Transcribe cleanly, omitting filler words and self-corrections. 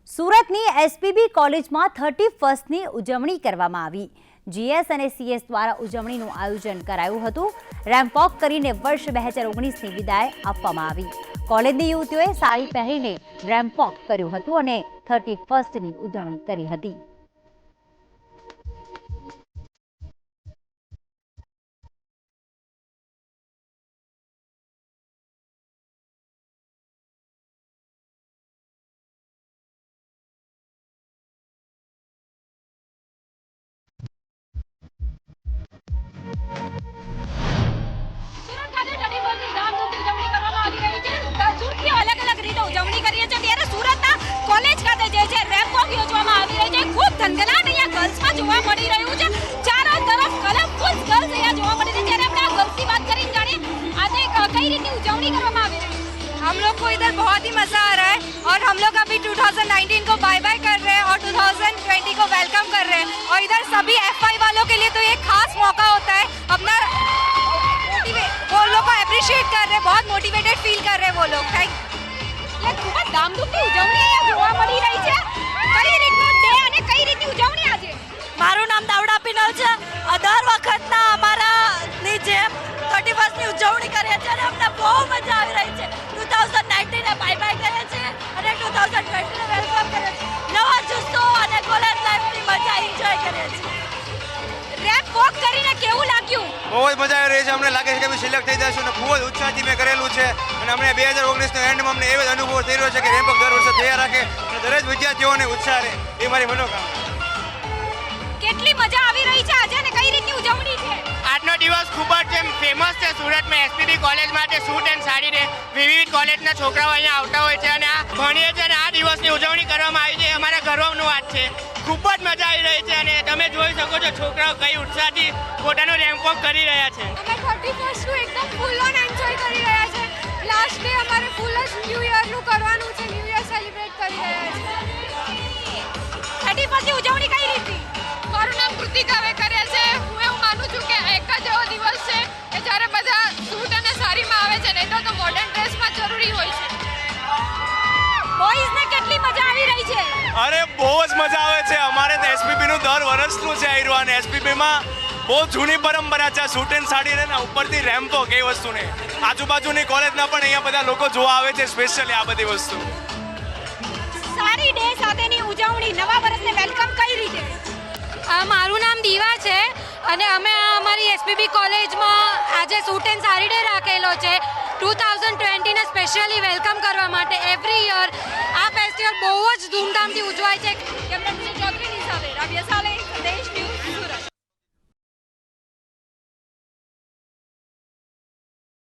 સુરતની એસપીબી કોલેજમાં 31મી ઉજવણી કરવામાં આવી। જીએસ અને સીએસ દ્વારા ઉજવણીનું આયોજન કરાયું હતું। રેમ્પ વોક કરીને વર્ષ 2019ની વિદાય આપવામાં આવી। કોલેજની યુવતીઓએ સાડી પહેરીને રેમ્પ વોક કર્યું હતું અને 31મી ઉજવણી કરી હતી। हम लोग को इधर बहुत ही मज़ा आ रहा है और हम लोग अभी 2019 को बाय बाय कर रहे हैं और 2020 को वेलकम कर रहे हैं और इधर सभी एफआई वालों के लिए तो ये खास मौका होता है। अपना वो लोग को एप्रिशिएट कर रहे हैं, बहुत मोटिवेटेड फील कर रहे हैं वो लोग। थैंक ખૂબ જ ધામધૂમથી ઉજવણી અહીંયા જોવા મળી રહી છે। કઈ રીતનો ડે અને કઈ રીતની ઉજવણી આજે? મારું નામ દાવડા પિનલ છે। દર વખતના અમારાની જેમ 31મી ઉજવણી કરીએ છીએ અને અમને બહુ મજા આવી રહી છે। 2019 ને બાય બાય કરીએ છીએ અને 2020 ને વેલકમ કરીએ છીએ। નવા જુસ્સો અને કોલેજ લાઈફની મજા એન્જોય કરીએ છીએ। રેમ્પ વોક કરીને કેવું લાગ્યું? બહુ જ મજા આવી રહી છે। અમને લાગે છે કે સિલેક્ટ થઈ જશું અને ખૂબ જ ઉત્સાહથી મેં કરેલું છે અને અમને 2019ના એન્ડમાં અમને એવો જ અનુભવ થઈ રહ્યો છે કે રેમ્પ વોક દર વર્ષે તૈયાર રાખે અને દરેક વિદ્યાર્થીઓને ઉત્સાહ રહે, એ મારી મનોકામના। કેટલી મજા આવી રહી છે આજે અને કઈ રીતની ઉજવણી છે? આજનો દિવસ ખૂબ જ ફેમસ છે સુરતમાં। એસપીબી કોલેજ માટે સૂટ એન્ડ સાડી ડે, વિવિધ કોલેજના છોકરાઓ અહીંયા આવતા હોય છે અને આ ભણીએ છીએ અને આ દિવસની ઉજવણી કરવામાં આવી છે। અમારા ગૌરવનું વાત છે। ખૂબ જ મજા આવી રહી છે અને તમે જોઈ શકો છો છોકરાઓ કઈ ઉત્સાહથી પોતાનો રેમ્પ વોક કરી રહ્યા છે। અમે 31નું એકદમ ફૂલ ઓન એન્જોય કરી રહ્યા છે। લાસ્ટ ડે અમારે ફૂલ જ ન્યૂ યરનું કરવાનું છે, ન્યૂ યર સેલિબ્રેટ કરી રહ્યા છે। 31મી ઉજવણી કઈ રીતની? મારું નામ કૃતિકા વેકરિયા છે। હું એવું માનું છું કે એક જ એવો દિવસ છે કે જ્યારે બધા સૂટ અને સાડીમાં આવે છે, નહીં તો મોડર્ન ડ્રેસમાં જરૂરી હોય છે। બોયઝને કેટલી મજા આવી રહી છે? અરે બહુ જ મજા આવે છે। અમારે તો એસપીબીનું દર વર્ષનું છે આયરું અને એસપીબીમાં બહુ જૂની પરંપરા છે સૂટ એન્ડ સાડી ને ઉપરથી રેમ્પ વોક એ વસ્તુને આજુબાજુની કોલેજના પણ અહીંયા બધા લોકો જોવા આવે છે સ્પેશિયલી આ બધી વસ્તુ। સારી ડે સાથેની ઉજવણી, નવા વર્ષને વેલકમ કઈ રીતે? મારું નામ દીવા છે અને અમે અમારી એસપીબી કોલેજમાં આજે સૂટ એન્ડ સાડી ડે રાખેલો છે 2020ને સ્પેશિયલી વેલકમ કરવા માટે। એવરી યર આ ફેસ્ટિવલ બહુ જ ધૂમધામથી ઉજવાય છે।